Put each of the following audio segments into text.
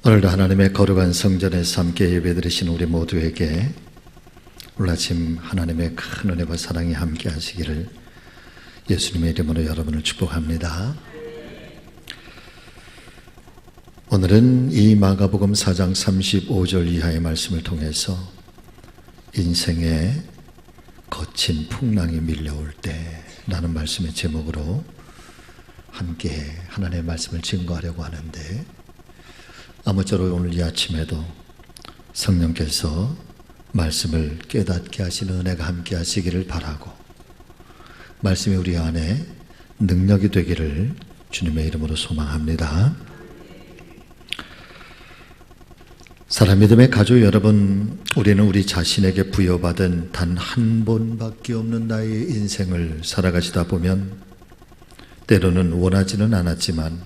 오늘도 하나님의 거룩한 성전에서 함께 예배드리신 우리 모두에게 오늘 아침 하나님의 큰 은혜와 사랑이 함께 하시기를 예수님의 이름으로 여러분을 축복합니다. 오늘은 이 마가복음 4장 35절 이하의 말씀을 통해서 인생의 거친 풍랑이 밀려올 때라는 말씀의 제목으로 함께 하나님의 말씀을 증거하려고 하는데, 아무쪼록 오늘 이 아침에도 성령께서 말씀을 깨닫게 하시는 은혜가 함께 하시기를 바라고, 말씀이 우리 안에 능력이 되기를 주님의 이름으로 소망합니다. 사랑 믿음의 가족 여러분, 우리는 우리 자신에게 부여받은 단 한 번밖에 없는 나의 인생을 살아가시다 보면 때로는 원하지는 않았지만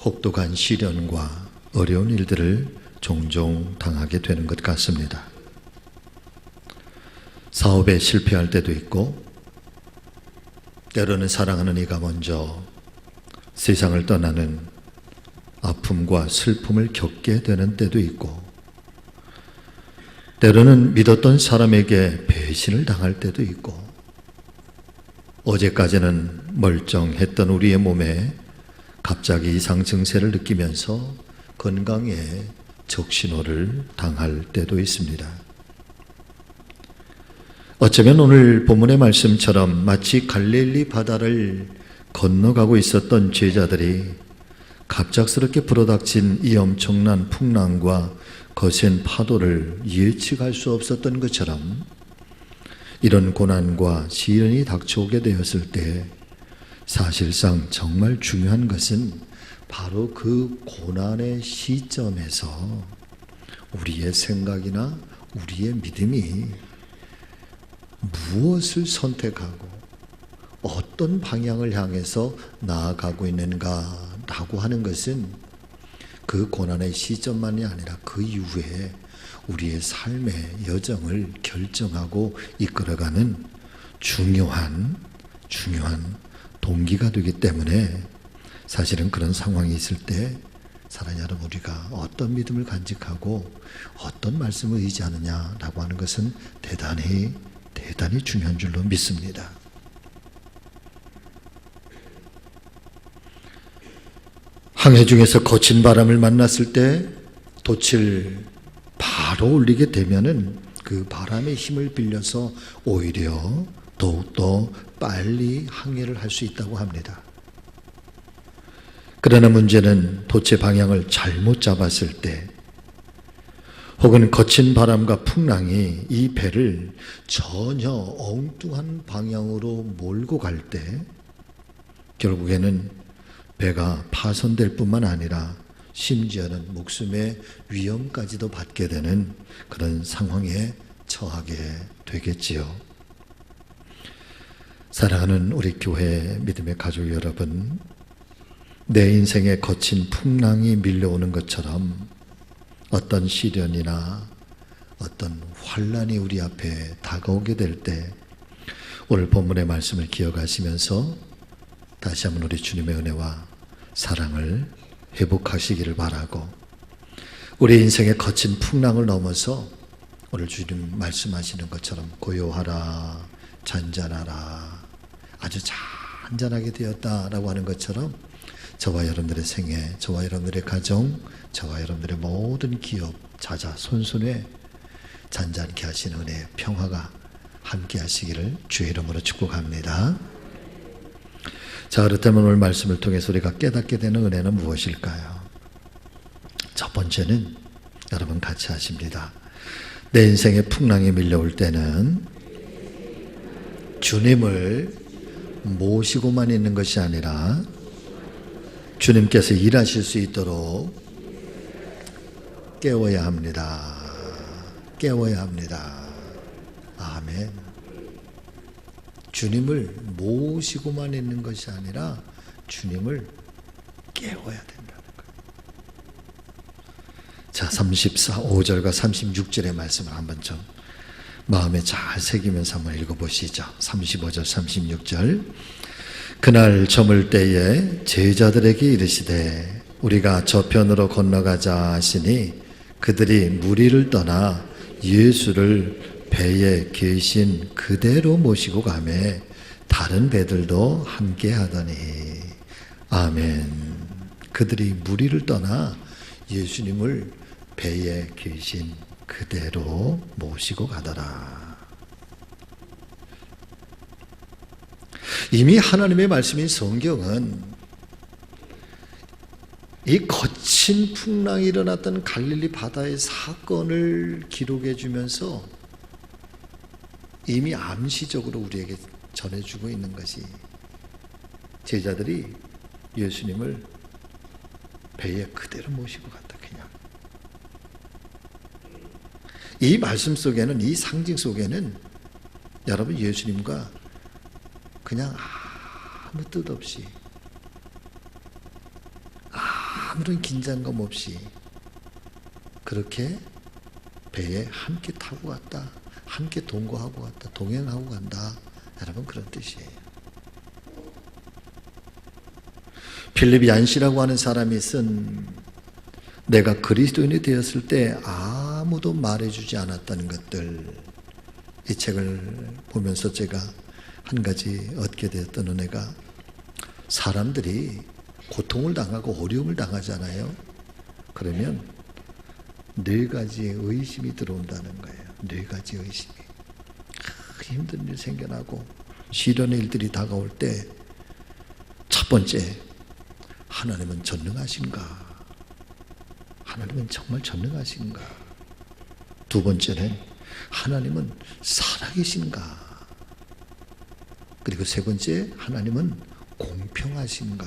혹독한 시련과 어려운 일들을 종종 당하게 되는 것 같습니다. 사업에 실패할 때도 있고, 때로는 사랑하는 이가 먼저 세상을 떠나는 아픔과 슬픔을 겪게 되는 때도 있고, 때로는 믿었던 사람에게 배신을 당할 때도 있고, 어제까지는 멀쩡했던 우리의 몸에 갑자기 이상 증세를 느끼면서 건강에 적신호를 당할 때도 있습니다. 어쩌면 오늘 본문의 말씀처럼 마치 갈릴리 바다를 건너가고 있었던 제자들이 갑작스럽게 불어닥친 이 엄청난 풍랑과 거센 파도를 예측할 수 없었던 것처럼, 이런 고난과 시련이 닥쳐오게 되었을 때 사실상 정말 중요한 것은 바로 그 고난의 시점에서 우리의 생각이나 우리의 믿음이 무엇을 선택하고 어떤 방향을 향해서 나아가고 있는가라고 하는 것은 그 고난의 시점만이 아니라 그 이후에 우리의 삶의 여정을 결정하고 이끌어가는 중요한 동기가 되기 때문에, 사실은 그런 상황이 있을 때 사랑하는 여러분, 우리가 어떤 믿음을 간직하고 어떤 말씀을 의지하느냐라고 하는 것은 대단히 중요한 줄로 믿습니다. 항해 중에서 거친 바람을 만났을 때 돛을 바로 올리게 되면은 그 바람의 힘을 빌려서 오히려 더욱더 빨리 항해를 할 수 있다고 합니다. 그러나 문제는 돛의 방향을 잘못 잡았을 때, 혹은 거친 바람과 풍랑이 이 배를 전혀 엉뚱한 방향으로 몰고 갈 때 결국에는 배가 파손될 뿐만 아니라 심지어는 목숨의 위험까지도 받게 되는 그런 상황에 처하게 되겠지요. 사랑하는 우리 교회 믿음의 가족 여러분, 내 인생에 거친 풍랑이 밀려오는 것처럼 어떤 시련이나 어떤 환난이 우리 앞에 다가오게 될 때 오늘 본문의 말씀을 기억하시면서 다시 한번 우리 주님의 은혜와 사랑을 회복하시기를 바라고, 우리 인생의 거친 풍랑을 넘어서 오늘 주님 말씀하시는 것처럼 고요하라, 잔잔하라, 아주 잔잔하게 되었다라고 하는 것처럼 저와 여러분들의 생애, 저와 여러분들의 가정, 저와 여러분들의 모든 기업, 자자, 손손에 잔잔케 하시는 은혜, 평화가 함께 하시기를 주의 이름으로 축복합니다. 자, 그렇다면 오늘 말씀을 통해서 우리가 깨닫게 되는 은혜는 무엇일까요? 첫 번째는 여러분 같이 하십니다. 내 인생의 풍랑이 밀려올 때는 주님을 모시고만 있는 것이 아니라 주님께서 일하실 수 있도록 깨워야 합니다. 깨워야 합니다. 아멘. 주님을 모시고만 있는 것이 아니라 주님을 깨워야 된다는 거예요. 자, 5절과 36절의 말씀을 한번 좀 마음에 잘 새기면서 한번 읽어보시죠. 35절, 36절. 그날 저물 때에 제자들에게 이르시되 우리가 저편으로 건너가자 하시니 그들이 무리를 떠나 예수를 배에 계신 그대로 모시고 가매 다른 배들도 함께 하더니. 아멘. 그들이 무리를 떠나 예수님을 배에 계신 그대로 모시고 가더라. 이미 하나님의 말씀인 성경은 이 거친 풍랑이 일어났던 갈릴리 바다의 사건을 기록해 주면서 이미 암시적으로 우리에게 전해주고 있는 것이, 제자들이 예수님을 배에 그대로 모시고 갔다. 그냥 이 말씀 속에는, 이 상징 속에는 여러분 예수님과 그냥 아무 뜻 없이, 아무런 긴장감 없이 그렇게 배에 함께 타고 갔다, 함께 동거하고 갔다, 동행하고 간다. 여러분 그런 뜻이에요. 필립 얀시라고 하는 사람이 쓴 내가 그리스도인이 되었을 때 아무도 말해주지 않았다는 것들, 이 책을 보면서 제가 한 가지 얻게 되었던 은혜가, 사람들이 고통을 당하고 어려움을 당하잖아요. 그러면 4가지의 의심이 들어온다는 거예요. 4가지 의심이. 힘든 일 생겨나고 시련의 일들이 다가올 때, 첫 번째, 하나님은 전능하신가? 하나님은 정말 전능하신가? 두 번째는 하나님은 살아계신가? 그리고 세 번째, 하나님은 공평하신가?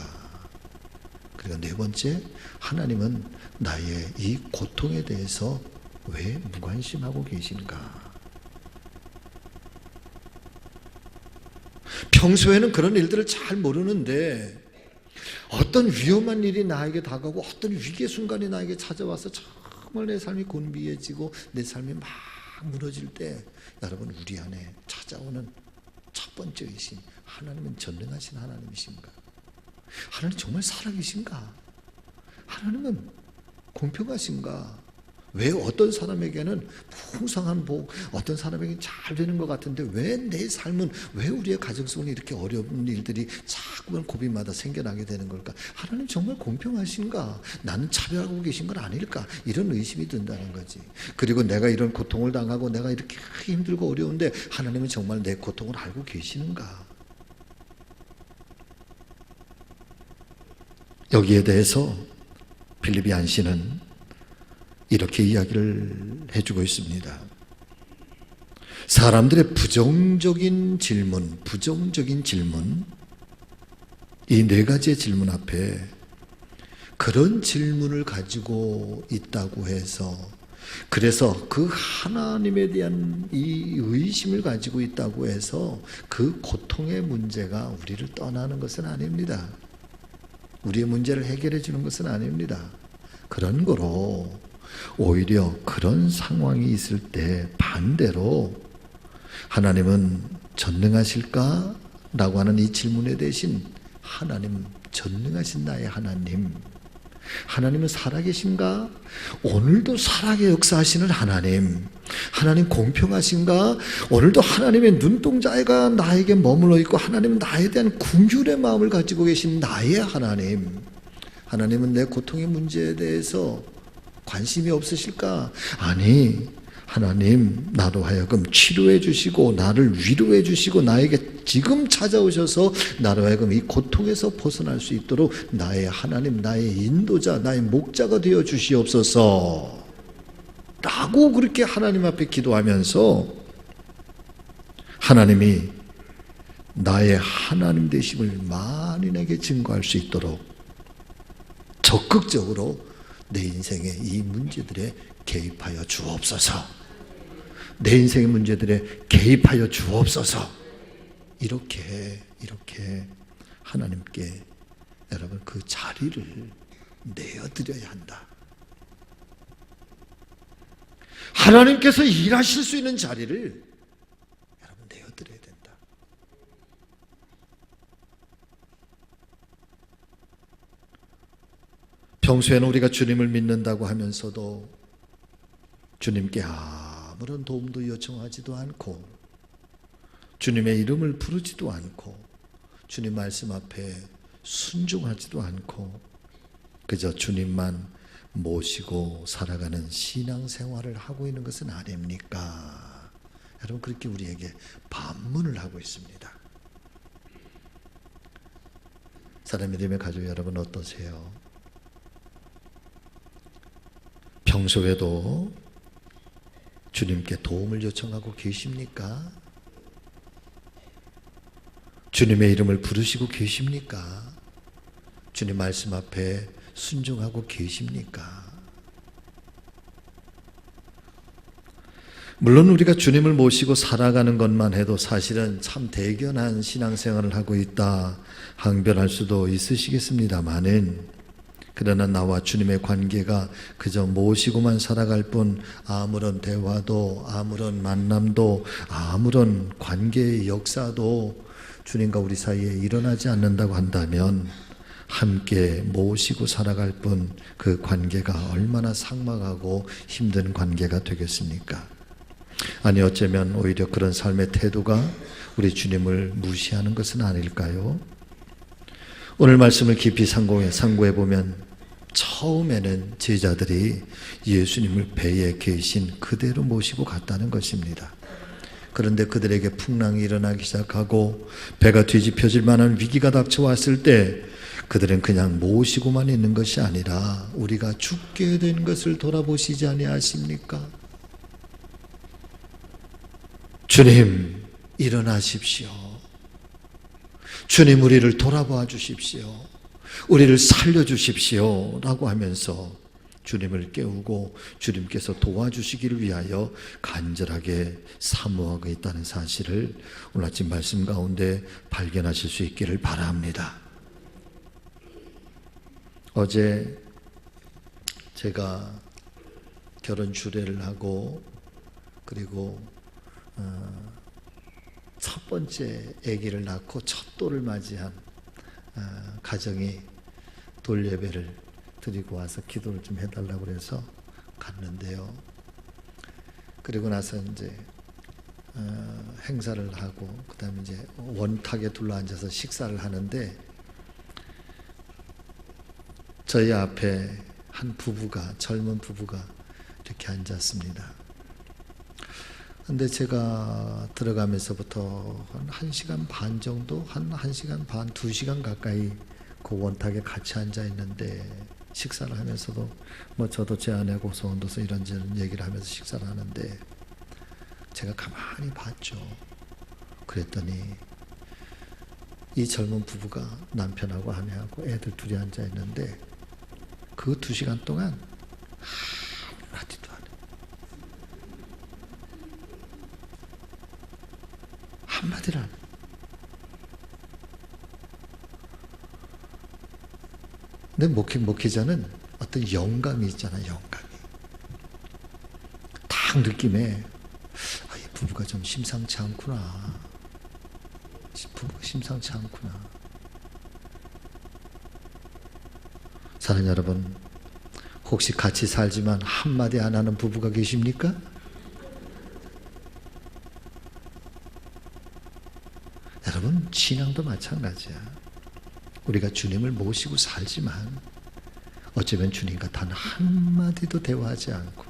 그리고 네 번째, 하나님은 나의 이 고통에 대해서 왜 무관심하고 계신가? 평소에는 그런 일들을 잘 모르는데 어떤 위험한 일이 나에게 다가오고 어떤 위기의 순간이 나에게 찾아와서 정말 내 삶이 곤비해지고 내 삶이 막 무너질 때, 여러분 우리 안에 찾아오는 첫 번째 의심, 하나님은 전능하신 하나님이신가? 하나님 정말 살아계신가? 하나님은 공평하신가? 왜 어떤 사람에게는 풍성한 복, 어떤 사람에게는 잘 되는 것 같은데 왜 내 삶은, 왜 우리의 가정 속에 이렇게 어려운 일들이 자꾸만 고비마다 생겨나게 되는 걸까? 하나님 정말 공평하신가? 나는 차별하고 계신 건 아닐까? 이런 의심이 든다는 거지. 그리고 내가 이런 고통을 당하고 내가 이렇게 힘들고 어려운데 하나님은 정말 내 고통을 알고 계시는가? 여기에 대해서 필립 얀시는 이렇게 이야기를 해주고 있습니다. 사람들의 부정적인 질문, 이 4가지의 질문 앞에 그런 질문을 가지고 있다고 해서, 그래서 그 하나님에 대한 이 의심을 가지고 있다고 해서 그 고통의 문제가 우리를 떠나는 것은 아닙니다. 우리의 문제를 해결해 주는 것은 아닙니다. 그런 거로 오히려 그런 상황이 있을 때 반대로 하나님은 전능하실까? 라고 하는 이 질문에 대신 하나님, 전능하신 나의 하나님, 하나님은 살아계신가? 오늘도 살아계 역사하시는 하나님, 하나님 공평하신가? 오늘도 하나님의 눈동자가 나에게 머물러 있고 하나님은 나에 대한 긍휼의 마음을 가지고 계신 나의 하나님, 하나님은 내 고통의 문제에 대해서 관심이 없으실까? 아니, 하나님 나로 하여금 치료해 주시고 나를 위로해 주시고 나에게 지금 찾아오셔서 나로 하여금 이 고통에서 벗어날 수 있도록 나의 하나님, 나의 인도자, 나의 목자가 되어 주시옵소서 라고 그렇게 하나님 앞에 기도하면서 하나님이 나의 하나님 되심을 만인에게 증거할 수 있도록 적극적으로 내 인생의 이 문제들에 개입하여 주옵소서. 내 인생의 문제들에 개입하여 주옵소서. 이렇게 하나님께 여러분 그 자리를 내어드려야 한다. 하나님께서 일하실 수 있는 자리를 여러분 내어드려야 된다. 평소에는 우리가 주님을 믿는다고 하면서도 주님께 아무런 도움도 요청하지도 않고 주님의 이름을 부르지도 않고 주님 말씀 앞에 순종하지도 않고 그저 주님만 모시고 살아가는 신앙생활을 하고 있는 것은 아닙니까? 여러분, 그렇게 우리에게 반문을 하고 있습니다. 사랑의 믿음의 가족 여러분, 어떠세요? 평소에도 주님께 도움을 요청하고 계십니까? 주님의 이름을 부르시고 계십니까? 주님 말씀 앞에 순종하고 계십니까? 물론 우리가 주님을 모시고 살아가는 것만 해도 사실은 참 대견한 신앙생활을 하고 있다 항변할 수도 있으시겠습니다마는, 그러나 나와 주님의 관계가 그저 모시고만 살아갈 뿐 아무런 대화도 아무런 만남도 아무런 관계의 역사도 주님과 우리 사이에 일어나지 않는다고 한다면 함께 모시고 살아갈 뿐 그 관계가 얼마나 삭막하고 힘든 관계가 되겠습니까? 아니, 어쩌면 오히려 그런 삶의 태도가 우리 주님을 무시하는 것은 아닐까요? 오늘 말씀을 깊이 상고해 보면 처음에는 제자들이 예수님을 배에 계신 그대로 모시고 갔다는 것입니다. 그런데 그들에게 풍랑이 일어나기 시작하고 배가 뒤집혀질 만한 위기가 닥쳐왔을 때 그들은 그냥 모시고만 있는 것이 아니라 우리가 죽게 된 것을 돌아보시지 아니하십니까? 주님, 일어나십시오. 주님, 우리를 돌아봐 주십시오. 우리를 살려주십시오 라고 하면서 주님을 깨우고 주님께서 도와주시기를 위하여 간절하게 사모하고 있다는 사실을 오늘 아침 말씀 가운데 발견하실 수 있기를 바랍니다. 어제 제가 결혼 주례를 하고 그리고 첫 번째 아기를 낳고 첫 돌을 맞이한 가정이 돌 예배를 드리고 와서 기도를 좀 해달라고 그래서 갔는데요. 그리고 나서 이제 행사를 하고 그 다음에 이제 원탁에 둘러앉아서 식사를 하는데 저희 앞에 한 부부가, 젊은 부부가 이렇게 앉았습니다. 근데 제가 들어가면서부터 한 1시간 반 정도, 한 1시간 반, 2시간 가까이 그 원탁에 같이 앉아 있는데 식사를 하면서도 뭐 저도 제 아내하고 소원도서 이런저런 얘기를 하면서 식사를 하는데 제가 가만히 봤죠. 그랬더니 이 젊은 부부가 남편하고 아내하고 애들 둘이 앉아 있는데 그 2시간 동안 한마디도 안 해요. 한마디를 안 해요. 근데 목회자는 어떤 영감이 있잖아요. 영감이 딱 느낌에 이 부부가 좀 심상치 않구나. 부부가 심상치 않구나. 사랑하는 여러분, 혹시 같이 살지만 한마디 안 하는 부부가 계십니까? 여러분, 신앙도 마찬가지야. 우리가 주님을 모시고 살지만 어쩌면 주님과 단 한마디도 대화하지 않고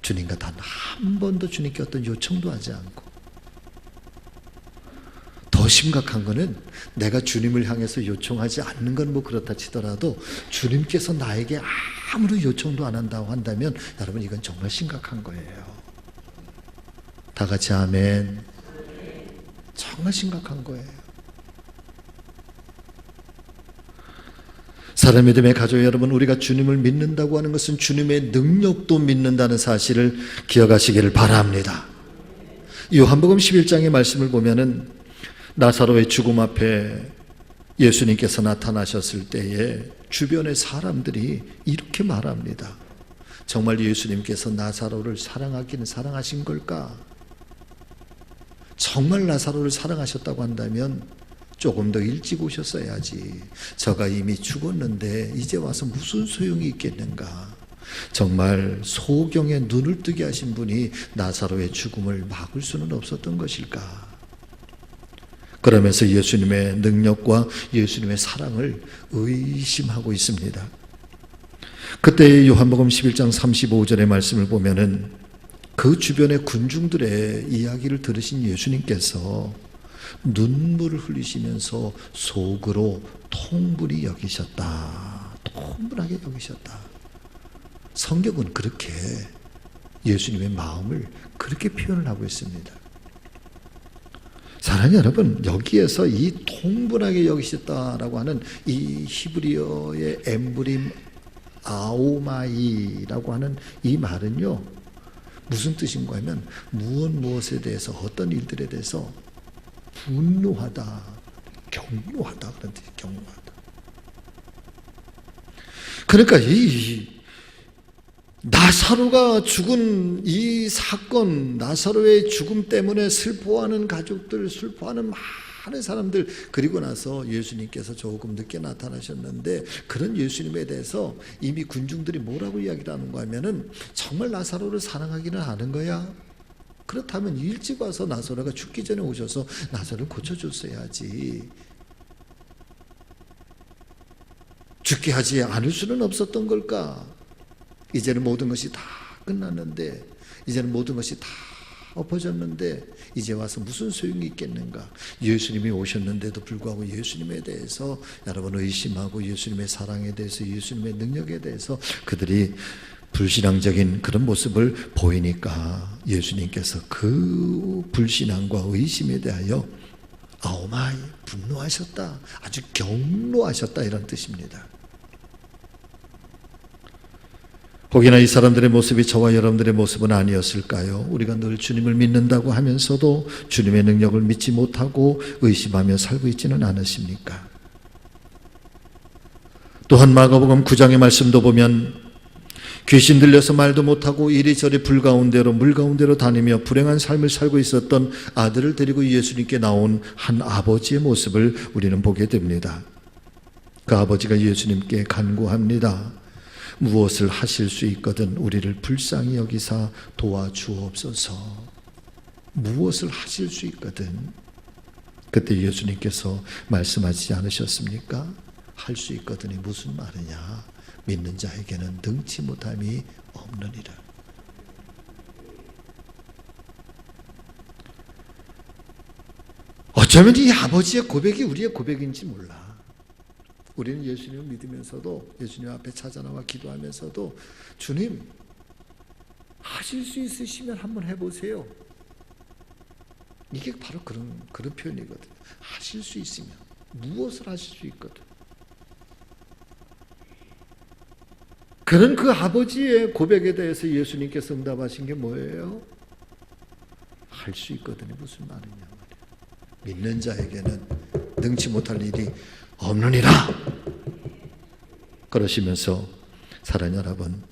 주님과 단 한 번도 주님께 어떤 요청도 하지 않고, 더 심각한 거는 내가 주님을 향해서 요청하지 않는 건 뭐 그렇다 치더라도 주님께서 나에게 아무런 요청도 안 한다고 한다면 여러분, 이건 정말 심각한 거예요. 다 같이 아멘. 정말 심각한 거예요. 사랑의 믿음의 가족 여러분, 우리가 주님을 믿는다고 하는 것은 주님의 능력도 믿는다는 사실을 기억하시기를 바랍니다. 요한복음 11장의 말씀을 보면은 나사로의 죽음 앞에 예수님께서 나타나셨을 때에 주변의 사람들이 이렇게 말합니다. 정말 예수님께서 나사로를 사랑하기는 사랑하신 걸까? 정말 나사로를 사랑하셨다고 한다면 조금 더 일찍 오셨어야지. 저가 이미 죽었는데 이제 와서 무슨 소용이 있겠는가. 정말 소경에 눈을 뜨게 하신 분이 나사로의 죽음을 막을 수는 없었던 것일까. 그러면서 예수님의 능력과 예수님의 사랑을 의심하고 있습니다. 그때 요한복음 11장 35절의 말씀을 보면은 그 주변의 군중들의 이야기를 들으신 예수님께서 눈물을 흘리시면서 속으로 통분히 여기셨다. 통분하게 여기셨다. 성경은 그렇게 예수님의 마음을 그렇게 표현을 하고 있습니다. 사랑하는 여러분, 여기에서 이 통분하게 여기셨다라고 하는 이 히브리어의 엠브림 아오마이라고 하는 이 말은요, 무슨 뜻인가 하면 무엇에 대해서, 어떤 일들에 대해서 분노하다, 경노하다 그런 뜻이 경노하다. 그러니까 이 나사로가 죽은 이 사건, 나사로의 죽음 때문에 슬퍼하는 가족들, 슬퍼하는 많은 사람들, 그리고 나서 예수님께서 조금 늦게 나타나셨는데 그런 예수님에 대해서 이미 군중들이 뭐라고 이야기를 하는가 하면은 정말 나사로를 사랑하기는 하는 거야? 그렇다면 일찍 와서 나사로가 죽기 전에 오셔서 나사로를 고쳐줬어야지. 죽게 하지 않을 수는 없었던 걸까? 이제는 모든 것이 다 끝났는데, 이제는 모든 것이 다 엎어졌는데 이제 와서 무슨 소용이 있겠는가. 예수님이 오셨는데도 불구하고 예수님에 대해서 여러분 의심하고 예수님의 사랑에 대해서, 예수님의 능력에 대해서 그들이 불신앙적인 그런 모습을 보이니까 예수님께서 그 불신앙과 의심에 대하여 아오마이, 분노하셨다, 아주 경노하셨다, 이런 뜻입니다. 혹여나 이 사람들의 모습이 저와 여러분들의 모습은 아니었을까요? 우리가 늘 주님을 믿는다고 하면서도 주님의 능력을 믿지 못하고 의심하며 살고 있지는 않으십니까? 또한 마가복음 9장의 말씀도 보면 귀신 들려서 말도 못하고 이리저리 불 가운데로 물 가운데로 다니며 불행한 삶을 살고 있었던 아들을 데리고 예수님께 나온 한 아버지의 모습을 우리는 보게 됩니다. 그 아버지가 예수님께 간구합니다. 무엇을 하실 수 있거든 우리를 불쌍히 여기사 도와주옵소서. 무엇을 하실 수 있거든. 그때 예수님께서 말씀하지 않으셨습니까? 할 수 있거든이 무슨 말이냐. 믿는 자에게는 능치 못함이 없느니라. 어쩌면 이 아버지의 고백이 우리의 고백인지 몰라. 우리는 예수님을 믿으면서도, 예수님 앞에 찾아나와 기도하면서도 주님, 하실 수 있으시면 한번 해보세요. 이게 바로 그런 표현이거든요. 하실 수 있으면, 무엇을 하실 수 있거든. 그런 그 아버지의 고백에 대해서 예수님께서 응답하신 게 뭐예요? 할 수 있거든요. 무슨 말이냐 말이야. 믿는 자에게는 능치 못할 일이 없느니라. 그러시면서 사랑하는 여러분,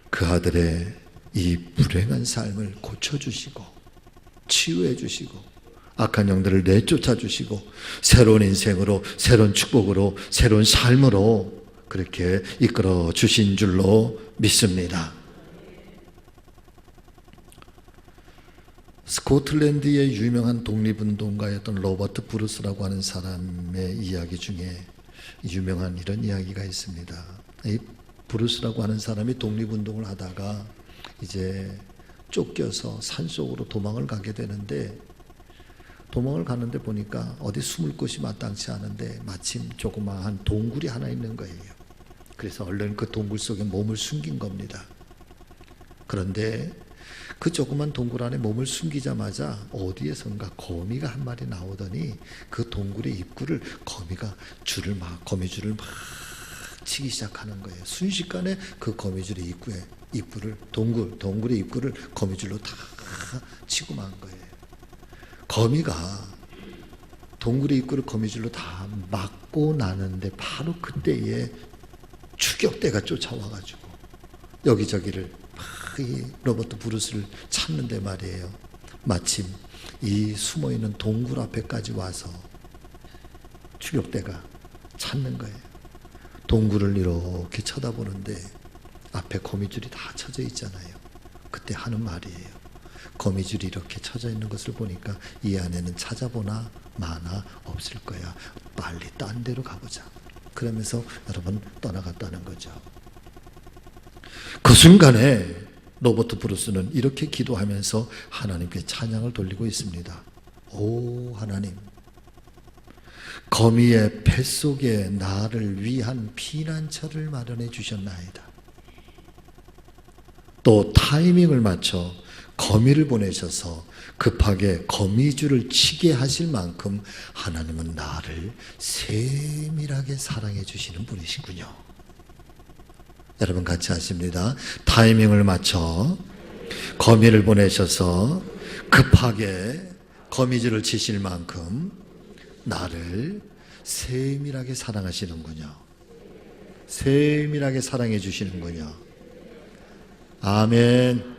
그 아들의 이 불행한 삶을 고쳐주시고 치유해 주시고 악한 영들을 내쫓아 주시고 새로운 인생으로, 새로운 축복으로, 새로운 삶으로 그렇게 이끌어 주신 줄로 믿습니다. 스코틀랜드의 유명한 독립운동가였던 로버트 브루스라고 하는 사람의 이야기 중에 유명한 이런 이야기가 있습니다. 이 브루스라고 하는 사람이 독립운동을 하다가 이제 쫓겨서 산속으로 도망을 가게 되는데, 도망을 가는데 보니까 어디 숨을 곳이 마땅치 않은데 마침 조그마한 동굴이 하나 있는 거예요. 그래서 얼른 그 동굴 속에 몸을 숨긴 겁니다. 그런데 그 조그만 동굴 안에 몸을 숨기자마자 어디에선가 거미가 한 마리 나오더니 그 동굴의 입구를 거미줄을 막 치기 시작하는 거예요. 순식간에 그 거미줄의 동굴의 입구를 거미줄로 다 치고 만 거예요. 거미가 동굴의 입구를 거미줄로 다 막고 나는데 바로 그때에 추격대가 쫓아와가지고 여기저기를 이 로버트 브루스를 찾는데 말이에요. 마침 이 숨어있는 동굴 앞에까지 와서 추격대가 찾는 거예요. 동굴을 이렇게 쳐다보는데 앞에 거미줄이 다 쳐져 있잖아요. 그때 하는 말이에요. 거미줄이 이렇게 쳐져 있는 것을 보니까 이 안에는 찾아보나 마나 없을 거야. 빨리 딴 데로 가보자. 그러면서 여러분 떠나갔다는 거죠. 그 순간에 로버트 브루스는 이렇게 기도하면서 하나님께 찬양을 돌리고 있습니다. 오 하나님, 거미의 뱃속에 나를 위한 피난처를 마련해 주셨나이다. 또 타이밍을 맞춰 거미를 보내셔서 급하게 거미줄을 치게 하실 만큼 하나님은 나를 세밀하게 사랑해 주시는 분이시군요. 여러분 같이 하십니다. 타이밍을 맞춰 거미를 보내셔서 급하게 거미줄을 치실 만큼 나를 세밀하게 사랑하시는군요. 세밀하게 사랑해 주시는군요. 아멘.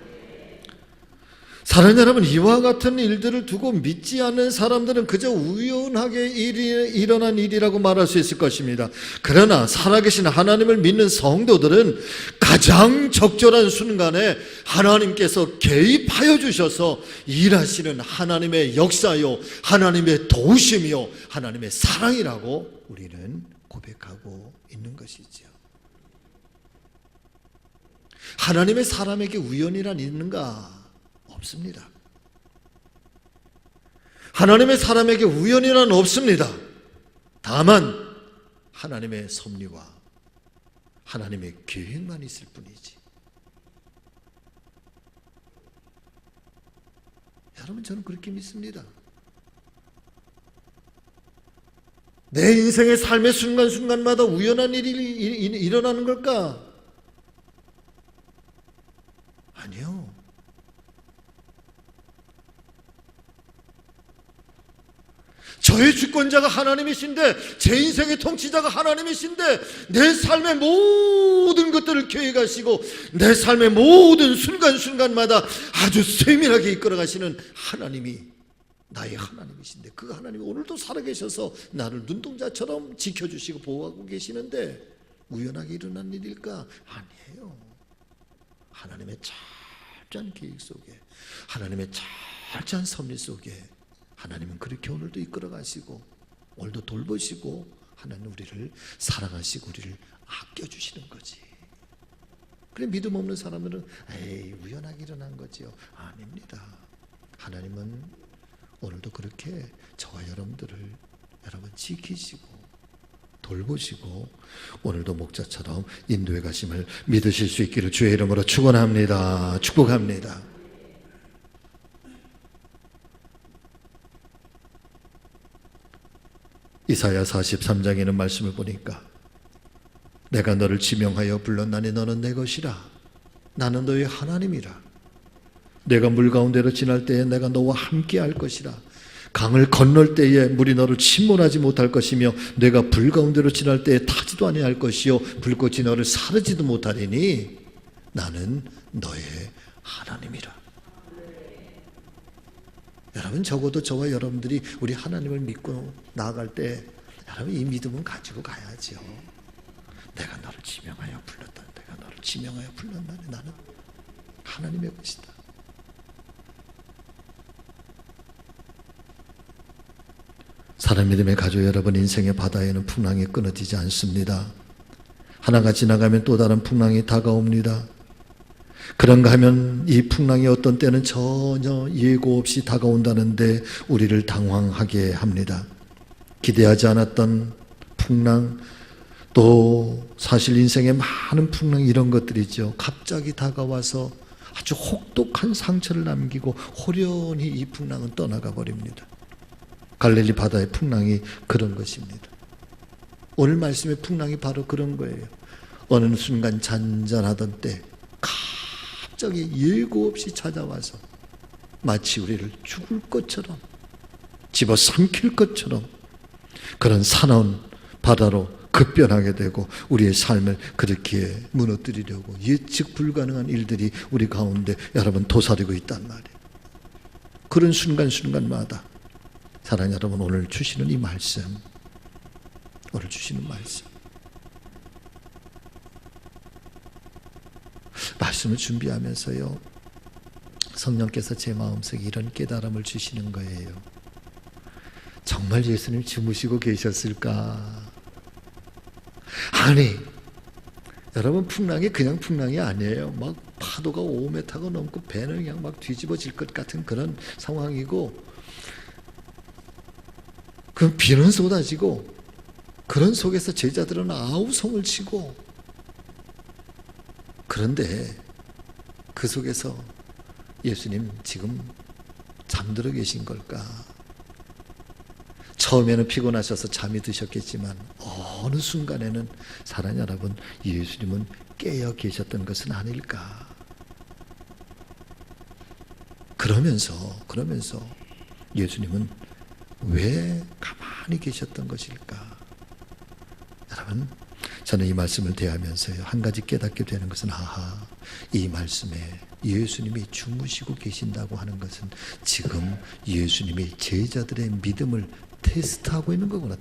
사랑하는 여러분, 이와 같은 일들을 두고 믿지 않는 사람들은 그저 우연하게 일어난 일이라고 말할 수 있을 것입니다. 그러나 살아계신 하나님을 믿는 성도들은 가장 적절한 순간에 하나님께서 개입하여 주셔서 일하시는 하나님의 역사요, 하나님의 도우심이요, 하나님의 사랑이라고 우리는 고백하고 있는 것이죠. 하나님의 사람에게 우연이란 있는가? 없습니다. 하나님의 사람에게 우연이란 없습니다. 다만 하나님의 섭리와 하나님의 계획만 있을 뿐이지. 여러분, 저는 그렇게 믿습니다. 내 인생의 삶의 순간순간마다 우연한 일이 일어나는 걸까? 아니요. 저의 주권자가 하나님이신데, 제 인생의 통치자가 하나님이신데, 내 삶의 모든 것들을 계획하시고 내 삶의 모든 순간순간마다 아주 세밀하게 이끌어가시는 하나님이 나의 하나님이신데, 그 하나님이 오늘도 살아계셔서 나를 눈동자처럼 지켜주시고 보호하고 계시는데 우연하게 일어난 일일까? 아니에요. 하나님의 철저한 계획 속에, 하나님의 철저한 섭리 속에 하나님은 그렇게 오늘도 이끌어 가시고 오늘도 돌보시고 하나님 우리를 사랑하시고 우리를 아껴주시는 거지. 그래, 믿음 없는 사람들은 에이, 우연하게 일어난 거지요. 아닙니다. 하나님은 오늘도 그렇게 저와 여러분들을 여러분 지키시고 돌보시고 오늘도 목자처럼 인도해 가심을 믿으실 수 있기를 주의 이름으로 축원합니다. 축복합니다. 이사야 43장에 있는 말씀을 보니까 내가 너를 지명하여 불렀나니 너는 내 것이라. 나는 너의 하나님이라. 내가 물 가운데로 지날 때에 내가 너와 함께 할 것이라. 강을 건널 때에 물이 너를 침몰하지 못할 것이며 내가 불 가운데로 지날 때에 타지도 아니할 것이요 불꽃이 너를 사르지도 못하리니 나는 너의 하나님이라. 여러분, 적어도 저와 여러분들이 우리 하나님을 믿고 나아갈 때 여러분 이 믿음은 가지고 가야죠. 내가 너를 지명하여 불렀다. 내가 너를 지명하여 불렀나니 나는 하나님의 것이다. 사랑 믿음의 가족 여러분, 인생의 바다에는 풍랑이 끊어지지 않습니다. 하나가 지나가면 또 다른 풍랑이 다가옵니다. 그런가 하면 이 풍랑이 어떤 때는 전혀 예고 없이 다가온다는데 우리를 당황하게 합니다. 기대하지 않았던 풍랑, 또 사실 인생의 많은 풍랑, 이런 것들이죠. 갑자기 다가와서 아주 혹독한 상처를 남기고 호련히 이 풍랑은 떠나가 버립니다. 갈릴리 바다의 풍랑이 그런 것입니다. 오늘 말씀의 풍랑이 바로 그런 거예요. 어느 순간 잔잔하던 때 갑자기 예고 없이 찾아와서 마치 우리를 죽을 것처럼 집어삼킬 것처럼 그런 사나운 바다로 급변하게 되고 우리의 삶을 그렇게 무너뜨리려고 예측 불가능한 일들이 우리 가운데 여러분 도사리고 있단 말이에요. 그런 순간순간마다 사랑하는 여러분, 오늘 주시는 이 말씀, 오늘 주시는 말씀을 준비하면서요, 성령께서 제 마음속에 이런 깨달음을 주시는 거예요. 정말 예수님 주무시고 계셨을까? 아니, 여러분, 풍랑이 그냥 풍랑이 아니에요. 막 파도가 5m가 넘고 배는 그냥 막 뒤집어질 것 같은 그런 상황이고, 그 비는 쏟아지고, 그런 속에서 제자들은 아우성을 치고, 그런데 그 속에서 예수님 지금 잠들어 계신 걸까? 처음에는 피곤하셔서 잠이 드셨겠지만 어느 순간에는 사랑하는 여러분, 예수님은 깨어 계셨던 것은 아닐까? 그러면서 예수님은 왜 가만히 계셨던 것일까? 여러분, 저는 이 말씀을 대하면서요, 한 가지 깨닫게 되는 것은, 이 말씀에 예수님이 주무시고 계신다고 하는 것은 지금 예수님이 제자들의 믿음을 테스트하고 있는 거구나.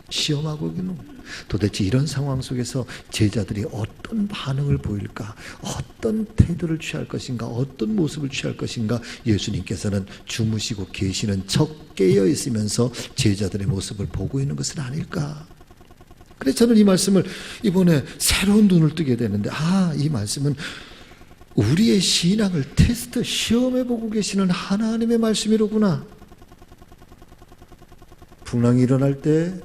시험하고 있는 거구나. 도대체 이런 상황 속에서 제자들이 어떤 반응을 보일까? 어떤 태도를 취할 것인가? 어떤 모습을 취할 것인가? 예수님께서는 주무시고 계시는 척 깨어 있으면서 제자들의 모습을 보고 있는 것은 아닐까? 그래서 저는 이 말씀을 이번에 새로운 눈을 뜨게 되는데, 이 말씀은 우리의 신앙을 테스트, 시험해보고 계시는 하나님의 말씀이로구나. 풍랑이 일어날 때,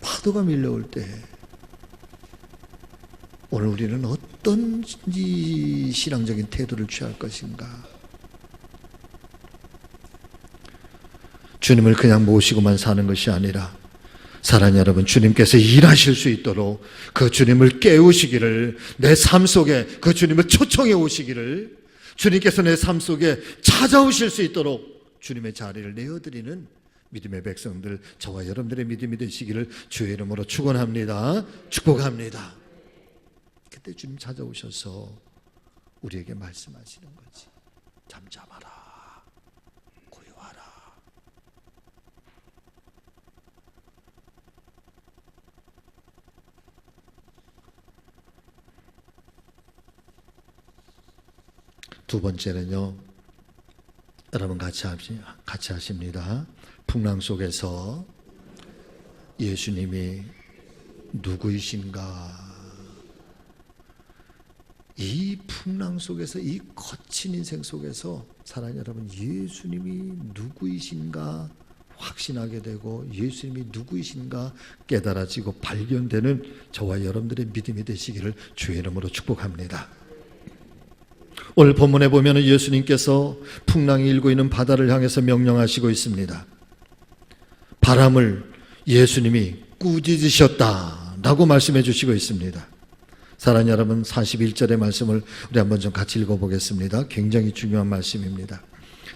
파도가 밀려올 때, 오늘 우리는 어떤 신앙적인 태도를 취할 것인가? 주님을 그냥 모시고만 사는 것이 아니라, 사랑하는 여러분, 주님께서 일하실 수 있도록 그 주님을 깨우시기를, 내 삶 속에 그 주님을 초청해 오시기를, 주님께서 내 삶 속에 찾아오실 수 있도록 주님의 자리를 내어드리는 믿음의 백성들, 저와 여러분들의 믿음이 되시기를 주의 이름으로 축원합니다. 축복합니다. 그때 주님 찾아오셔서 우리에게 말씀하시는 거지. 잠잠하라. 고요하라. 두 번째는요, 여러분 같이 하십니다. 풍랑 속에서 예수님이 누구이신가? 이 풍랑 속에서, 이 거친 인생 속에서 사랑하는 여러분, 예수님이 누구이신가 확신하게 되고, 예수님이 누구이신가 깨달아지고 발견되는 저와 여러분들의 믿음이 되시기를 주의 이름으로 축복합니다. 오늘 본문에 보면 예수님께서 풍랑이 일고 있는 바다를 향해서 명령하시고 있습니다. 바람을 예수님이 꾸짖으셨다라고 말씀해 주시고 있습니다. 사랑하는 여러분, 41절의 말씀을 우리 한번 좀 같이 읽어보겠습니다. 굉장히 중요한 말씀입니다.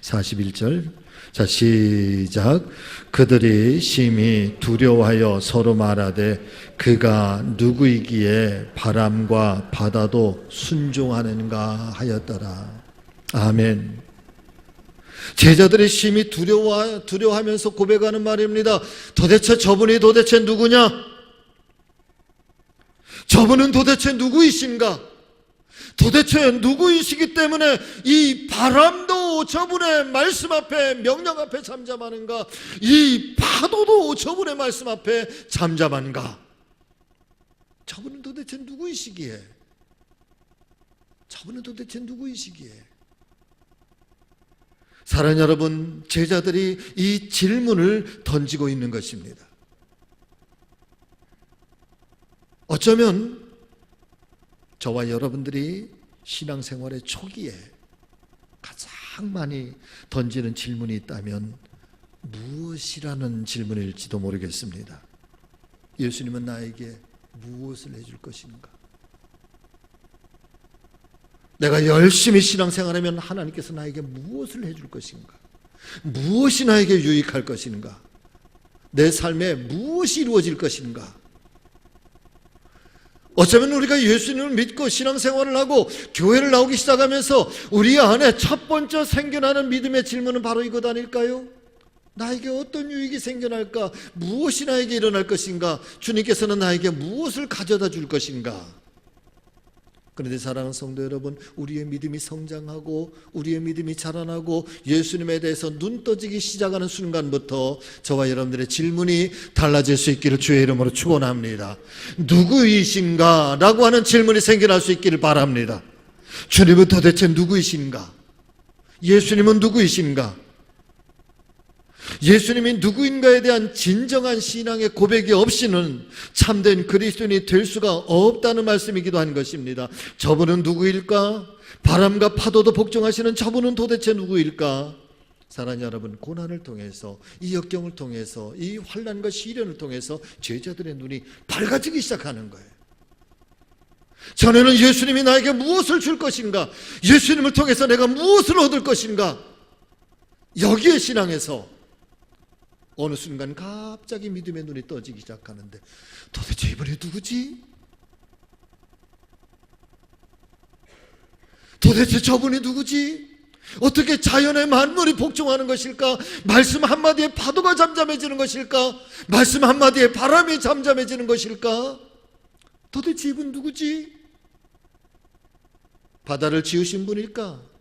41절, 자 시작. 그들이 심히 두려워하여 서로 말하되 그가 누구이기에 바람과 바다도 순종하는가 하였더라. 아멘. 제자들이 심히 두려워하면서 고백하는 말입니다. 도대체 저분이 도대체 누구냐? 저분은 도대체 누구이신가? 도대체 누구이시기 때문에 이 바람도 저분의 말씀 앞에, 명령 앞에 잠잠하는가? 이 파도도 저분의 말씀 앞에 잠잠한가? 저분은 도대체 누구이시기에? 사랑하는 여러분, 제자들이 이 질문을 던지고 있는 것입니다. 어쩌면 저와 여러분들이 신앙생활의 초기에 가장 많이 던지는 질문이 있다면 무엇이라는 질문일지도 모르겠습니다. 예수님은 나에게 무엇을 해줄 것인가? 내가 열심히 신앙생활하면 하나님께서 나에게 무엇을 해줄 것인가? 무엇이 나에게 유익할 것인가? 내 삶에 무엇이 이루어질 것인가? 어쩌면 우리가 예수님을 믿고 신앙생활을 하고 교회를 나오기 시작하면서 우리 안에 첫 번째 생겨나는 믿음의 질문은 바로 이것 아닐까요? 나에게 어떤 유익이 생겨날까? 무엇이 나에게 일어날 것인가? 주님께서는 나에게 무엇을 가져다 줄 것인가? 그런데 사랑하는 성도 여러분, 우리의 믿음이 성장하고 우리의 믿음이 자라나고 예수님에 대해서 눈 떠지기 시작하는 순간부터 저와 여러분들의 질문이 달라질 수 있기를 주의 이름으로 축원합니다. 누구이신가? 라고 하는 질문이 생겨날 수 있기를 바랍니다. 주님은 도대체 누구이신가? 예수님은 누구이신가? 예수님이 누구인가에 대한 진정한 신앙의 고백이 없이는 참된 그리스도인이 될 수가 없다는 말씀이기도 한 것입니다. 저분은 누구일까? 바람과 파도도 복종하시는 저분은 도대체 누구일까? 사랑하는 여러분, 고난을 통해서, 이 역경을 통해서, 이 환난과 시련을 통해서 제자들의 눈이 밝아지기 시작하는 거예요. 전에는 예수님이 나에게 무엇을 줄 것인가? 예수님을 통해서 내가 무엇을 얻을 것인가? 여기에 신앙에서 어느 순간 갑자기 믿음의 눈이 떠지기 시작하는데, 도대체 이분이 누구지? 도대체 저분이 누구지? 어떻게 자연의 만물이 복종하는 것일까? 말씀 한마디에 파도가 잠잠해지는 것일까? 말씀 한마디에 바람이 잠잠해지는 것일까? 도대체 이분 누구지? 바다를 지으신 분일까?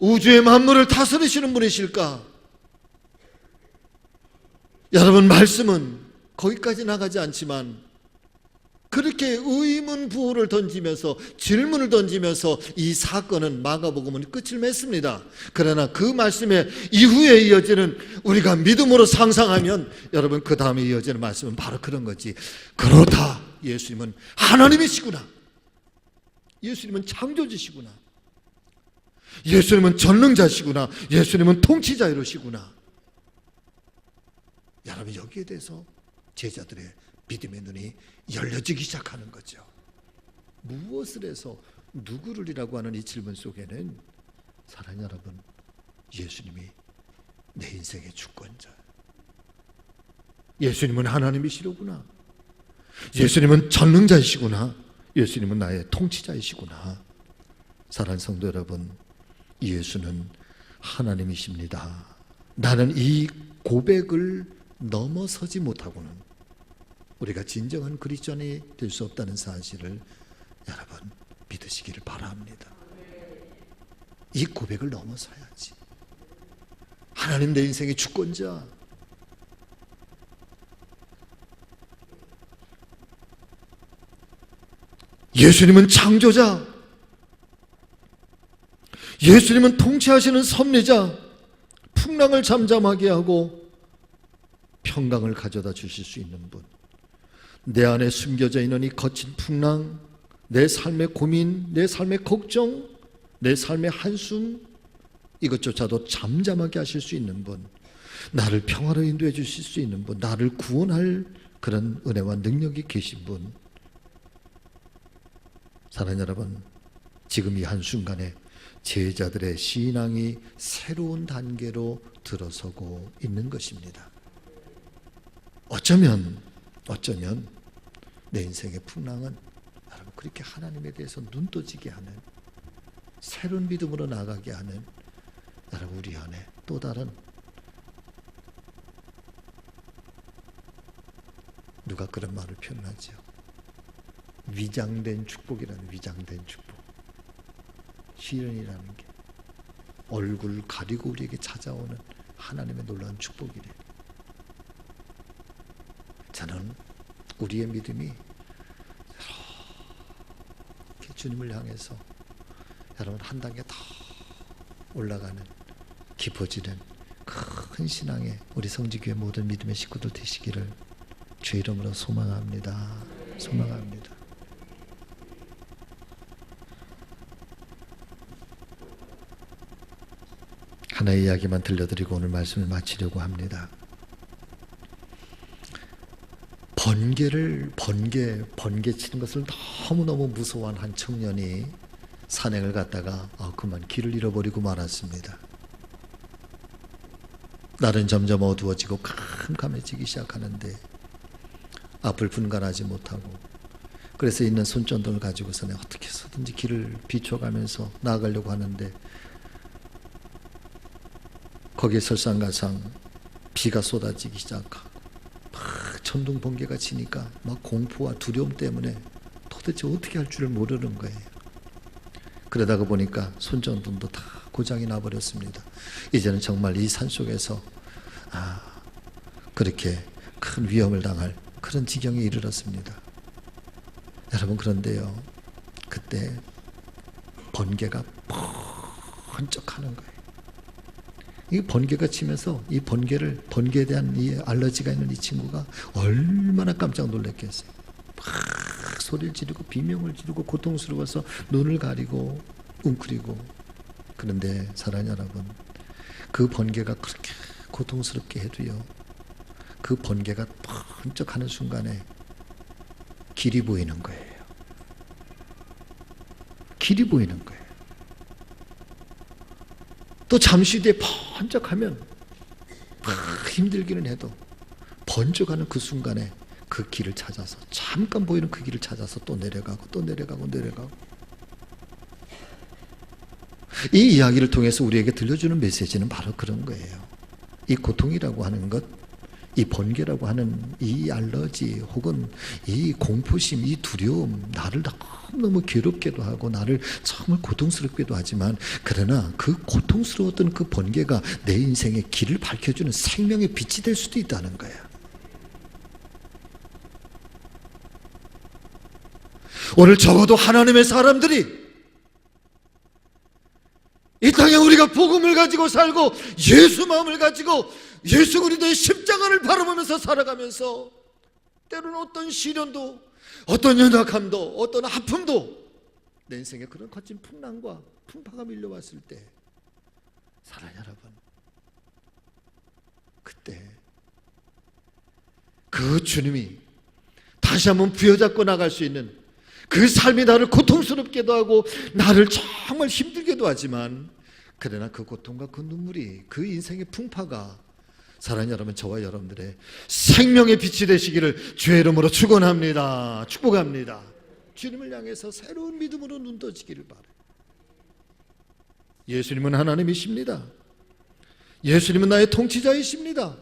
우주의 만물을 다스리시는 분이실까? 여러분, 말씀은 거기까지 나가지 않지만 그렇게 의문 부호를 던지면서 질문을 던지면서 이 사건은, 마가복음은 끝을 맺습니다. 그러나 그 말씀의 이후에 이어지는, 우리가 믿음으로 상상하면 여러분, 그 다음에 이어지는 말씀은 바로 그런 거지. 그렇다, 예수님은 하나님이시구나. 예수님은 창조주시구나. 예수님은 전능자시구나. 예수님은 통치자이시구나. 여러분, 여기에 대해서 제자들의 믿음의 눈이 열려지기 시작하는 거죠. 무엇을 해서 누구를이라고 하는 이 질문 속에는, 사랑하는 여러분, 예수님이 내 인생의 주권자, 예수님은 하나님이시로구나, 예수님은 전능자이시구나, 예수님은 나의 통치자이시구나. 사랑하는 성도 여러분, 예수는 하나님이십니다. 나는 이 고백을 넘어서지 못하고는 우리가 진정한 그리스도인이 될 수 없다는 사실을 여러분 믿으시기를 바랍니다. 이 고백을 넘어서야지. 하나님 내 인생의 주권자, 예수님은 창조자, 예수님은 통치하시는 섭리자, 풍랑을 잠잠하게 하고 평강을 가져다 주실 수 있는 분, 내 안에 숨겨져 있는 이 거친 풍랑, 내 삶의 고민, 내 삶의 걱정, 내 삶의 한숨, 이것조차도 잠잠하게 하실 수 있는 분, 나를 평화로 인도해 주실 수 있는 분, 나를 구원할 그런 은혜와 능력이 계신 분. 사랑하는 여러분, 지금 이 한순간에 제자들의 신앙이 새로운 단계로 들어서고 있는 것입니다. 어쩌면 내 인생의 풍랑은 여러분 그렇게 하나님에 대해서 눈 떠지게 하는, 새로운 믿음으로 나가게 하는, 여러분 우리 안에 또 다른, 누가 그런 말을 표현하죠? 위장된 축복이라는, 위장된 축복. 시련이라는 게 얼굴 가리고 우리에게 찾아오는 하나님의 놀라운 축복이래. 저는 우리의 믿음이 이렇게 주님을 향해서 여러분 한 단계 더 올라가는, 깊어지는 큰 신앙의 우리 성지교회 모든 믿음의 식구들 되시기를 주의 이름으로 소망합니다. 소망합니다. 하나의 이야기만 들려드리고 오늘 말씀을 마치려고 합니다. 번개 치는 것을 너무너무 무서워한 한 청년이 산행을 갔다가 그만 길을 잃어버리고 말았습니다. 날은 점점 어두워지고 캄캄해지기 시작하는데 앞을 분간하지 못하고, 그래서 있는 손전등을 가지고서는 어떻게 해서든지 길을 비춰가면서 나아가려고 하는데 거기에 설상가상 비가 쏟아지기 시작하고 막 천둥 번개가 치니까 막 공포와 두려움 때문에 도대체 어떻게 할 줄을 모르는 거예요. 그러다가 보니까 손전등도 다 고장이 나버렸습니다. 이제는 정말 이 산속에서 그렇게 큰 위험을 당할 그런 지경에 이르렀습니다. 여러분, 그런데요, 그때 번개가 번쩍하는 거예요. 이 번개가 치면서 이 번개에 대한 이 알러지가 있는 이 친구가 얼마나 깜짝 놀랐겠어요. 막 소리를 지르고 비명을 지르고 고통스러워서 눈을 가리고 웅크리고. 그런데 사랑하는 여러분, 그 번개가 그렇게 고통스럽게 해도요, 그 번개가 번쩍하는 순간에 길이 보이는 거예요. 길이 보이는 거예요. 또 잠시 뒤에 번쩍하면 힘들기는 해도 번쩍하는 그 순간에 그 길을 찾아서, 잠깐 보이는 그 길을 찾아서 또 내려가고 또 내려가고 내려가고. 이 이야기를 통해서 우리에게 들려주는 메시지는 바로 그런 거예요. 이 고통이라고 하는 것, 이 번개라고 하는 이 알러지 혹은 이 공포심, 이 두려움, 나를 너무 괴롭게도 하고 나를 정말 고통스럽게도 하지만, 그러나 그 고통스러웠던 그 번개가 내 인생의 길을 밝혀주는 생명의 빛이 될 수도 있다는 거야. 오늘 적어도 하나님의 사람들이 이 땅에 우리가 복음을 가지고 살고 예수 마음을 가지고 예수 그리스도의 십자가를 바라보면서 살아가면서, 때로는 어떤 시련도, 어떤 연약함도, 어떤 아픔도, 내 인생에 그런 거친 풍랑과 풍파가 밀려왔을 때, 사랑하는 여러분, 그때 그 주님이 다시 한번 부여잡고 나갈 수 있는, 그 삶이 나를 고통스럽게도 하고 나를 정말 힘들게도 하지만, 그러나 그 고통과 그 눈물이, 그 인생의 풍파가 사랑하는 여러분, 저와 여러분들의 생명의 빛이 되시기를 주의 이름으로 축원합니다. 축복합니다. 주님을 향해서 새로운 믿음으로 눈 떠지기를 바라요. 예수님은 하나님이십니다. 예수님은 나의 통치자이십니다.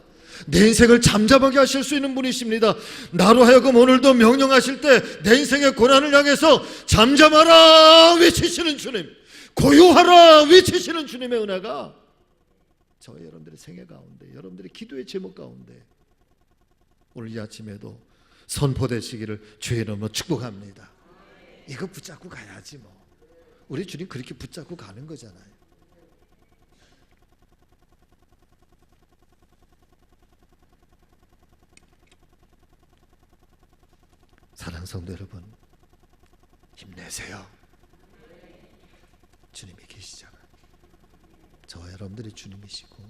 내 인생을 잠잠하게 하실 수 있는 분이십니다. 나로 하여금 오늘도 명령하실 때 내 인생의 고난을 향해서 잠잠하라 외치시는 주님, 고요하라 외치시는 주님의 은혜가 저와 여러분들의 생애 가운데, 여러분들의 기도의 제목 가운데 오늘 이 아침에도 선포되시기를 주의 이름으로 축복합니다. 이거 붙잡고 가야지 뭐. 우리 주님 그렇게 붙잡고 가는 거잖아요. 사랑하는 성도 여러분, 힘내세요. 주님이 계시잖아요. 저와 여러분들이 주님이시고,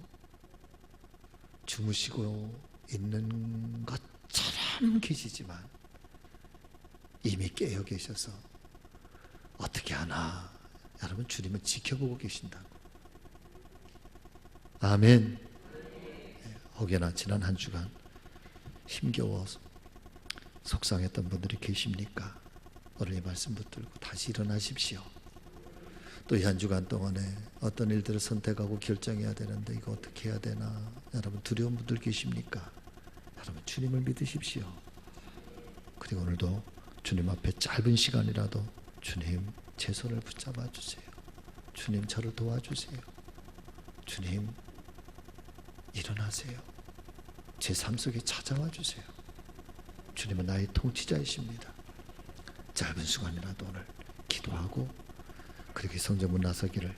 주무시고 있는 것처럼 계시지만 이미 깨어 계셔서 어떻게 하나, 여러분, 주님은 지켜보고 계신다고. 아멘. 혹여나 지난 한 주간 힘겨워서 속상했던 분들이 계십니까? 오늘 이 말씀 붙들고 다시 일어나십시오. 또 이 한 주간 동안에 어떤 일들을 선택하고 결정해야 되는데 이거 어떻게 해야 되나, 여러분 두려운 분들 계십니까? 여러분 주님을 믿으십시오. 그리고 오늘도 주님 앞에 짧은 시간이라도 주님 제 손을 붙잡아 주세요. 주님 저를 도와주세요. 주님 일어나세요. 제 삶 속에 찾아와 주세요. 주님은 나의 통치자이십니다. 짧은 시간이라도 오늘 기도하고 그렇게 성전문 나서기를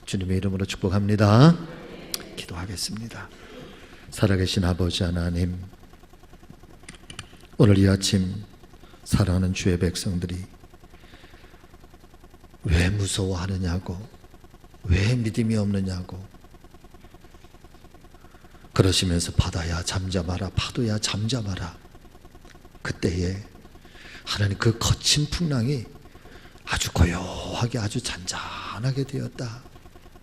주님의 이름으로 축복합니다. 기도하겠습니다. 살아계신 아버지 하나님, 오늘 이 아침 사랑하는 주의 백성들이 왜 무서워하느냐고, 왜 믿음이 없느냐고 그러시면서 바다야 잠잠하라, 파도야 잠잠하라, 그때에 하나님 그 거친 풍랑이 아주 고요하게, 아주 잔잔하게 되었다.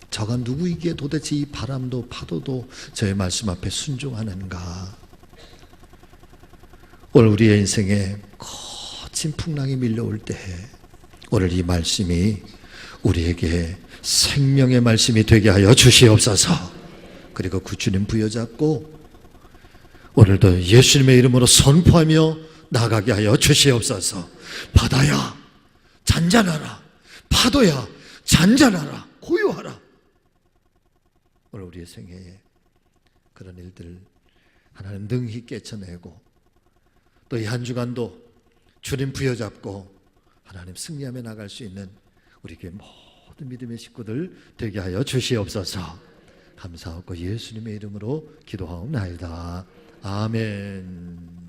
저가 누구이기에 도대체 이 바람도 파도도 저의 말씀 앞에 순종하는가. 오늘 우리의 인생에 거친 풍랑이 밀려올 때 오늘 이 말씀이 우리에게 생명의 말씀이 되게 하여 주시옵소서. 그리고 그 주님 부여잡고 오늘도 예수님의 이름으로 선포하며 나가게 하여 주시옵소서. 바다야 잔잔하라, 파도야 잔잔하라, 고요하라. 오늘 우리의 생애에 그런 일들 하나님 능히 깨쳐내고 또 이 한 주간도 주님 부여잡고 하나님 승리하며 나갈 수 있는 우리 교회 모든 믿음의 식구들 되게 하여 주시옵소서. 감사하고 예수님의 이름으로 기도하옵나이다. 아멘.